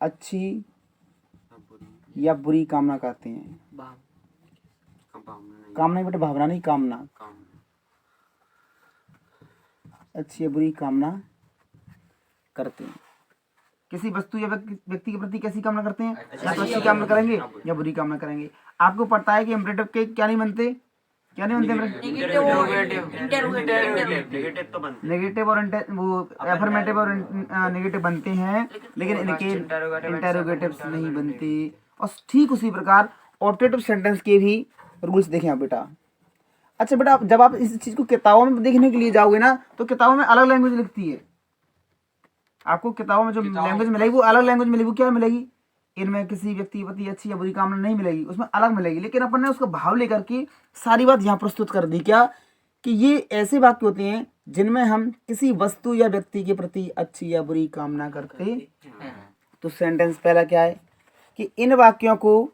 अच्छी या बुरी कामना करते हैं। कामना नहीं बेटा, भावना नहीं, कामना। अच्छी या बुरी कामना करते हैं। किसी वस्तु या व्यक्ति के प्रति कैसी कामना करते हैं? या तो अच्छी कामना करेंगे या बुरी कामना करेंगे। आपको पता है कि इम्परेटिव के क्या नहीं बनते, क्या नहीं बनते? नेगेटिव और वो एफर्मेटिव और नेगेटिव बनते हैं, लेकिन इनके इंटेरोगेटिव्स नहीं बनते। और ठीक उसी प्रकार ऑब्जेक्टिव सेंटेंस के भी रूल्स देखें आप बेटा। अच्छा बेटा, जब आप इस चीज को किताबों में देखने के लिए जाओगे ना, तो किताबों में अलग लैंग्वेज लिखती है। आपको किताबों में जो लैंग्वेज मिलेगी वो अलग लैंग्वेज मिलेगी। वो क्या मिलेगी? इनमें किसी व्यक्ति के प्रति अच्छी या बुरी कामना नहीं मिलेगी, उसमें अलग मिलेगी। लेकिन अपन ने उसका भाव लेकर के सारी बात यहाँ प्रस्तुत कर दी। क्या कि ये ऐसे वाक्य होते हैं जिनमें हम किसी वस्तु या व्यक्ति के प्रति अच्छी या बुरी कामना करते हैं। तो सेंटेंस पहला क्या है कि इन वाक्यों को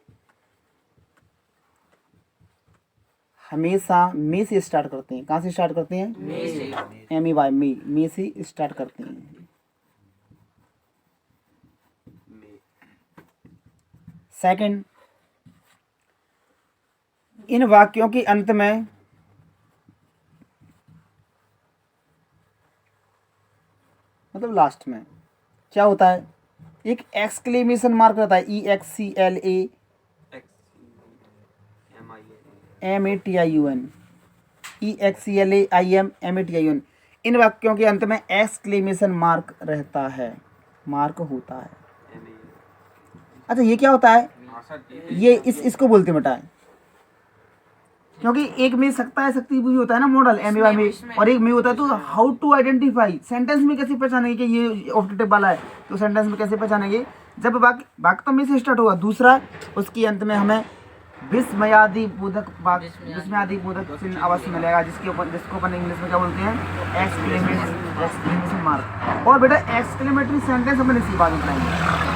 हमेशा मे से स्टार्ट करते हैं। कहाँ से स्टार्ट करते हैं? MEY, मे से स्टार्ट करते हैं। सेकंड, इन वाक्यों के अंत में मतलब लास्ट में क्या होता है? एक एक्सक्लेमेशन मार्क रहता है। EXCLAMATIUN। इन वाक्यों के अंत में एक्सक्लेमेशन मार्क रहता है, मार्क होता है। अच्छा ये क्या होता है? ये इसको बोलते हैं बेटा, क्योंकि एक में सकता है, शक्ति भी होता है ना मॉडल MEY में, और एक में होता है। तो हाउ टू आइडेंटिफाई, सेंटेंस में कैसे पहचानेंगे कि ये ऑब्जेक्टिव वाला है? तो सेंटेंस में कैसे पहचानेंगे? जब वाक्य तो में से स्टार्ट होगा। दूसरा, उसके अंत में हमें विस्मयादि बोधक चिन्ह अवश्य मिलेगा, जिसको अपन इंग्लिश में क्या बोलते हैं? Exclamation mark. और बेटा एक्सक्लेमेटरी सेंटेंस अपन इसी बात में पढ़ाएंगे।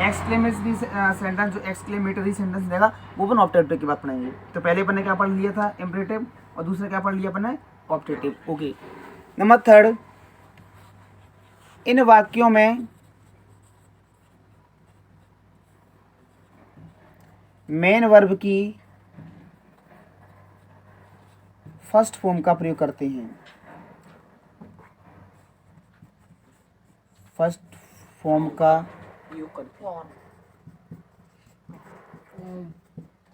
एक्सक्लेमेटरी सेंटेंस, जो एक्सक्लेमेटरी सेंटेंस देगा वो अपन ऑब्जेक्टिव की बात पढ़ाएंगे। तो पहले अपन ने क्या पढ़ लिया था? इम्परेटिव। और दूसरा क्या पढ़ लिया अपन ने? ऑब्जेक्टिव। ओके। नंबर थर्ड, इन वाक्यों में मेन वर्ब की फर्स्ट फॉर्म का प्रयोग करते हैं। फर्स्ट फॉर्म का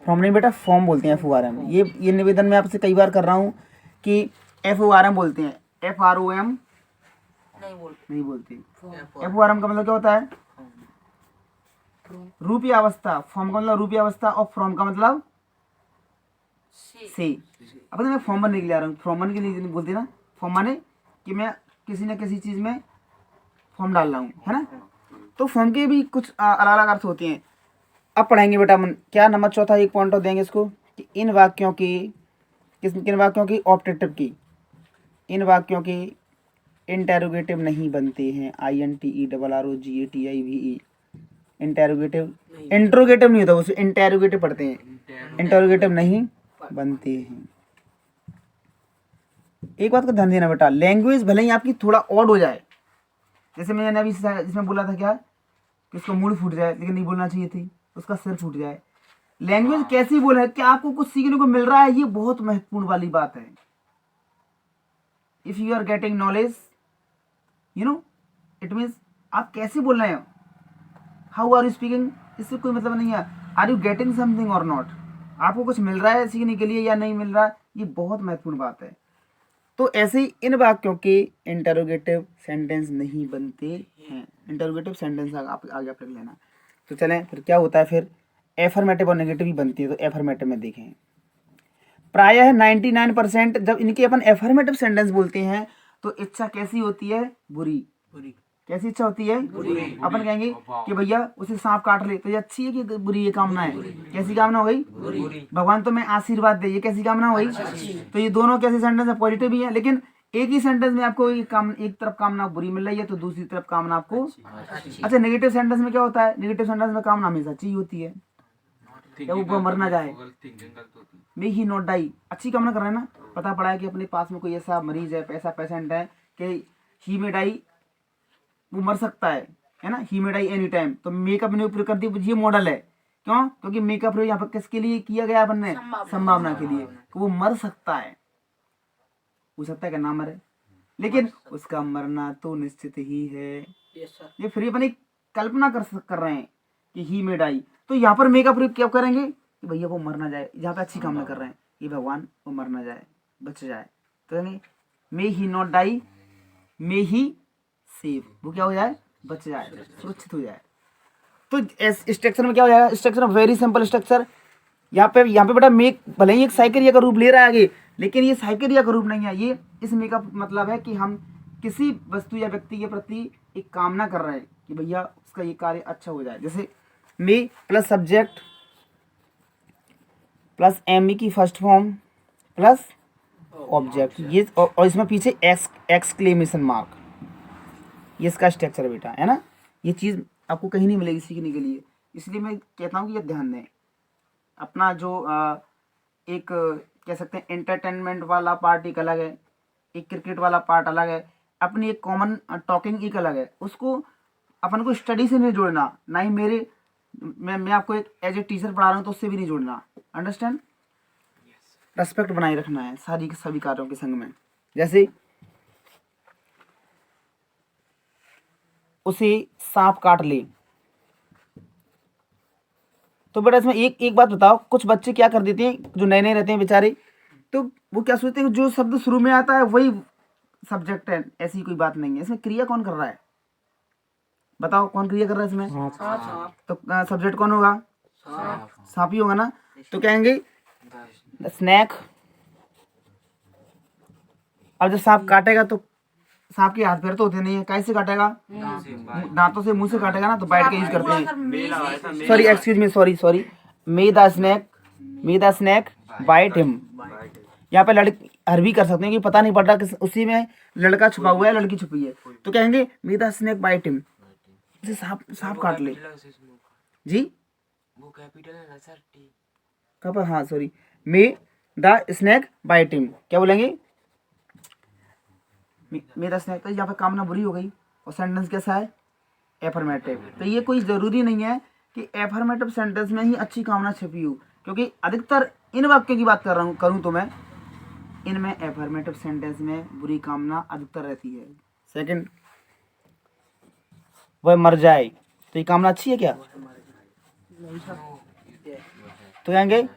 फॉर्म नहीं बेटा, फॉर्म बोलते हैं FORM। ये निवेदन मैं आपसे कई बार कर रहा हूँ कि FORM बोलते हैं, FROM नहीं बोलते। FORM का मतलब क्या होता है? रूपी अवस्था। फॉर्म का मतलब रूपी अवस्था, और फ्रॉम का मतलब से। अब मैं फॉर्म बनने के लिए आ रहा हूँ। फॉर्म बनने के लिए नहीं बोलते ना, फॉर्म माने कि मैं किसी न किसी चीज में फॉर्म डाल रहा हूँ, है ना? तो फॉर्म के भी कुछ अलग अलग अर्थ होते हैं। अब पढ़ाएंगे बेटा मन क्या? नंबर चौथा एक पॉइंट और देंगे इसको कि इन वाक्यों की ऑब्जेक्टिव की, इन वाक्यों के इंटेरोगेटिव नहीं बनते हैं। INTERROGATIVE। इंट्रोगेटिव नहीं होता, उसे इंटेरोगेटिव पढ़ते हैं। इंटेरोगेटिव नहीं बनते हैं। एक बात का ध्यान देना बेटा, लैंग्वेज भले ही आपकी थोड़ा ऑड हो जाए, जैसे मैंने अभी इसमें बोला था क्या कि उसका मूड फूट जाए, लेकिन नहीं बोलना चाहिए थी, उसका सिर फूट जाए। लैंग्वेज कैसी बोला है, क्या आपको कुछ सीखने को मिल रहा है? ये बहुत महत्वपूर्ण वाली बात है। If you are getting knowledge, you know, it means आप कैसे बोल रहे हो, हाउ आर यू स्पीकिंग, इससे कोई मतलब नहीं है। आर यू गेटिंग समथिंग और नॉट, आपको कुछ मिल रहा है सीखने के लिए या नहीं मिल रहा है, ये बहुत महत्वपूर्ण बात है। तो ऐसे ही इन वाक्यों के इंटरोगेटिव सेंटेंस नहीं बनते हैं। इंटरोगेटिव सेंटेंस आगे आप लिख लेना। तो चलें फिर क्या होता है? फिर एफर्मेटिव और नेगेटिव ही बनती है। तो एफर्मेटिव में देखें, प्रायः 99% जब इनके अपन एफर्मेटिव सेंटेंस बोलते हैं तो इच्छा कैसी होती है? बुरी। कैसी इच्छा होती है? अपन कहेंगे कि भैया उसे सांप काट ले, तो ये अच्छी है कि बुरी? ये कामना है। कैसी कामना हो गई? भगवान तुम्हें आशीर्वाद दे, ये कैसी कामना हो गई? तो ये दोनों कैसे सेंटेंस है? पॉजिटिव भी है, लेकिन एक ही सेंटेंस में आपको एक तरफ कामना बुरी मिल रही है तो दूसरी तरफ कामना आपको अच्छा। नेगेटिव सेंटेंस में क्या होता है? नेगेटिव सेंटेंस में कामना हमेशा अच्छी होती है, या वो मर ना जाए, मे ही नॉट डाई। अच्छी कामना कर रहे हैं ना। पता पड़ा है कि अपने पास में कोई ऐसा मरीज है, ऐसा पेशेंट है कि ही में डाई, वो मर सकता है, है ना, ही मे डाई एनी टाइम, तो मे का मैंने प्रयोग कर दिया, ये मॉडल है। क्यों? क्योंकि मे का प्रयोग यहाँ पर किसके लिए किया गया अपन ने? संभावना के लिए, कि वो मर सकता है, हो सकता है कि ना मरे, लेकिन उसका मरना तो निश्चित ही है। ये फिर अपनी कल्पना कर रहे हैं कि ही मे डाई, तो यहाँ पर मे का प्रयोग क्या करेंगे कि भैया वो मर ना जाए, यहाँ पे अच्छी कामना कर रहे हैं कि भगवान वो मर ना जाए, बच जाए, तो कहेंगे may he not die, may he save, वो क्या हो जाए? बच जाए, सुरक्षित हो जाए। तो स्ट्रक्चर में क्या हो जाएगा? Structure very simple structure. यहाँ पे बेटा मे भले ही एक साइकिल का रूप ले रहा है आगे, लेकिन ये साइकिल का रूप नहीं है। ये इस मे का मतलब है कि हम किसी वस्तु या व्यक्ति के प्रति एक कामना कर रहे हैं कि भैया उसका ये कार्य अच्छा हो जाए। जैसे मे प्लस सब्जेक्ट प्लस एम की फर्स्ट फॉर्म प्लस ऑब्जेक्ट, ये और इसमें पीछे एक्सक्लेमेशन मार्क, ये इसका स्ट्रक्चर बेटा, है ना। ये चीज़ आपको कहीं नहीं मिलेगी सीखने के लिए, इसलिए मैं कहता हूँ कि ये ध्यान दें। अपना जो एक कह सकते हैं एंटरटेनमेंट वाला पार्ट एक अलग है, एक क्रिकेट वाला पार्ट अलग है, अपनी एक कॉमन टॉकिंग एक अलग है, उसको अपन को स्टडी से नहीं जोड़ना, ना ही मैं आपको एक एज ए टीचर पढ़ा रहा हूँ तो उससे भी नहीं जोड़ना। अंडरस्टैंड? रेस्पेक्ट बनाए रखना है सारी के सभी कार्यों के संग में। जैसे उसे सांप काट ले, तो बेटा इसमें एक बात बताओ, कुछ बच्चे क्या कर देते हैं जो नए नए रहते हैं बेचारे, तो वो क्या सोचते हैं जो शब्द शुरू में आता है वही सब्जेक्ट है, ऐसी कोई बात नहीं है। इसमें क्रिया कौन कर रहा है? बताओ कौन क्रिया कर रहा है इसमें? तो सब्जेक्ट कौन होगा? सांप ही होगा ना। तो कहेंगे स्नैक। अब जब सांप काटेगा तो सांप के हाथ पैर तो होते नहीं है, कैसे काटेगा? दांतों से, मुंह से काटेगा ना, तो बाइट का यूज करते हैं। Sorry excuse me, sorry may the snake bite him. यहाँ पे लड़की हर भी कर सकते हैं कि पता नहीं पड़ रहा कि उसी में लड़का छुपा हुआ है लड़की छुपी है, तो कहेंगे may the snake bite him, उसे सांप काट ले। जी वो कैपिटल है ना सर, कब? हाँ sorry, may the snake bite him, क्या बोलेंगे? मेरा स्नैक। तो यहाँ पे कामना बुरी हो गई और सेंटेंस कैसा है? एफर्मेटिव। तो ये कोई ज़रूरी नहीं है कि एफर्मेटिव सेंटेंस में ही अच्छी कामना छिपी हो, क्योंकि अधिकतर इन वाक्यों की बात करूँ तो मैं इनमें एफर्मेटिव सेंटेंस में बुरी कामना अधिकतर रहती है। सेकंड, वह मर जाए, तो ये कामना अच्छी है क्या? तो कहेंगे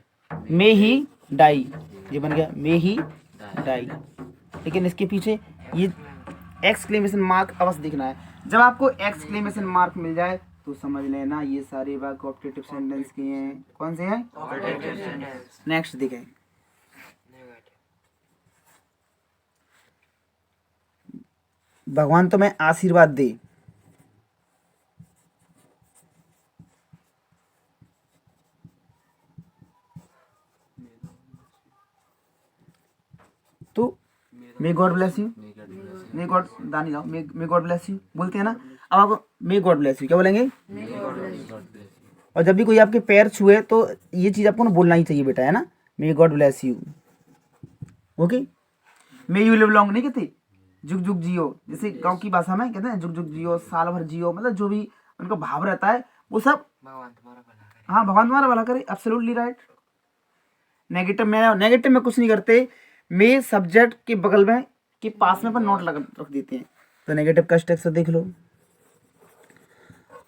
मे ही डाई, ये बन गया मे ही डाई, लेकिन इसके पीछे ये एक्सक्लेमेशन मार्क अवश्य दिखना है। जब आपको एक्सक्लेमेशन मार्क मिल जाए तो समझ लेना ये सारे वाक्य ऑप्टेटिव सेंटेंस के हैं। कौन से हैं? नेक्स्ट देखें, भगवान तुम्हें आशीर्वाद दे, तो may God bless you, may God दानी जाओ, मे गॉड ब्लेस यू बोलते हैं ना। अब आप मे गॉड ब्लेस यू क्या बोलेंगे? और जब भी कोई आपके पैर छुए तो ये चीज़ आपको ना बोलना ही चाहिए बेटा, है ना, may God bless you. Okay, may you live long नहीं कहते, जुग जुग जियो, जैसे गांव की भाषा में कहते हैं जुग जुग जियो, साल भर जियो, मतलब जो भी उनका भाव रहता है वो सब भगवान तुम्हारा भला करे। हाँ, भगवान तुम्हारा भला करे, एब्सोल्युटली राइट। नेगेटिव में कुछ नहीं करते, मे सब्जेक्ट के बगल में के पास में पर नोट रख देते हैं, तो नेगेटिव का स्ट्रक्चर देख लो।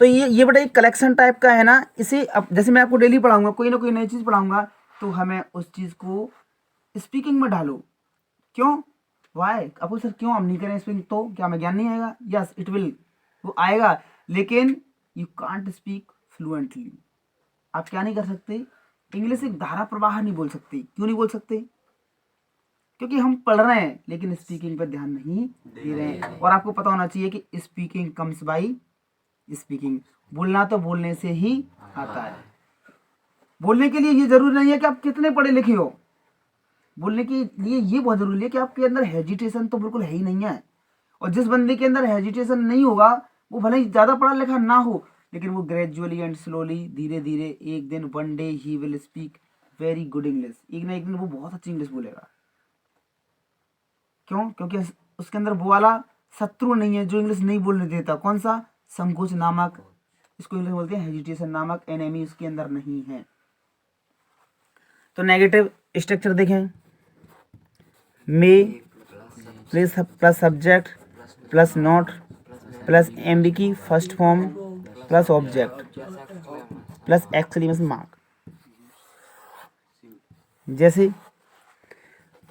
तो ये बड़ा एक कलेक्शन टाइप का है ना। इसे अब जैसे मैं आपको डेली पढ़ाऊंगा, कोई ना कोई नई चीज़ पढ़ाऊंगा, तो हमें उस चीज़ को स्पीकिंग में डालो। क्यों? वाई? आपको सर क्यों हम नहीं करें स्पीकिंग? तो क्या हमें ज्ञान नहीं आएगा? यस इट विल, वो आएगा, लेकिन यू कांट स्पीक फ्लुएंटली। आप क्या नहीं कर सकते? इंग्लिश एक धारा प्रवाह नहीं बोल सकते। क्यों नहीं बोल सकते? क्योंकि हम पढ़ रहे हैं लेकिन स्पीकिंग पर ध्यान नहीं दे रहे हैं। और आपको पता होना चाहिए कि स्पीकिंग कम्स बाई स्पीकिंग, बोलना तो बोलने से ही आता है। बोलने के लिए ये जरूरी नहीं है कि आप कितने पढ़े लिखे हो, बोलने के लिए ये बहुत जरूरी है कि आपके अंदर हेजिटेशन तो बिल्कुल है ही नहीं है। और जिस बंदे के अंदर हेजिटेशन नहीं होगा, वो भले ही ज़्यादा पढ़ा लिखा ना हो, लेकिन वो ग्रेजुअली एंड स्लोली, धीरे धीरे, एक दिन one day he will speak very good English. एक ना एक दिन वो बहुत अच्छी इंग्लिश बोलेगा। क्यों? क्योंकि उसके अंदर वो वाला शत्रु नहीं है जो इंग्लिश नहीं बोलने देता। कौन सा? संकोच नामक, इसको इंग्लिश में बोलते हैं हेजिटेशन नामक एनेमी उसके अंदर नहीं है। तो नेगेटिव स्ट्रक्चर देखें, may plus subject plus not plus MV की first form plus object plus exclamation mark. जैसे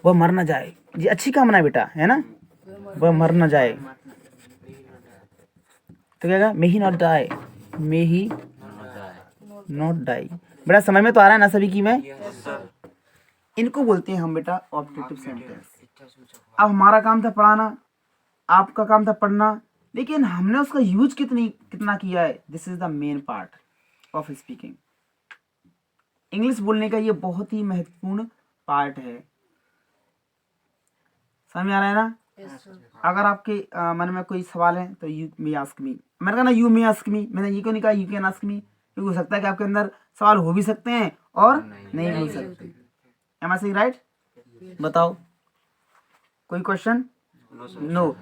वह मर ना जाए, ये अच्छी कामना है बेटा, है ना, वह मर ना जाए, तो क्या may he not die, may he not die. बेटा समझ में तो आ रहा है ना सभी की में? इनको बोलते हैं हम बेटा ऑब्जेक्टिव सेंटेंस। अब हमारा काम था पढ़ाना, आपका काम था पढ़ना, लेकिन हमने उसका यूज कितना किया है, this is the main part of speaking. English बोलने का ये बहुत ही महत्वपूर्ण पार्ट है। समझ आ रहा है ना? अगर आपके मन में कोई सवाल है तो यू मे आस्क मी। मैंने कहा ना यू मे आस्क मी, मैंने ये क्यों नहीं कहा यू कैन आस्क मी, क्योंकि हो सकता है कि आपके अंदर सवाल हो भी सकते हैं और नहीं हो सकते। Am I saying right? बताओ कोई क्वेश्चन? नो।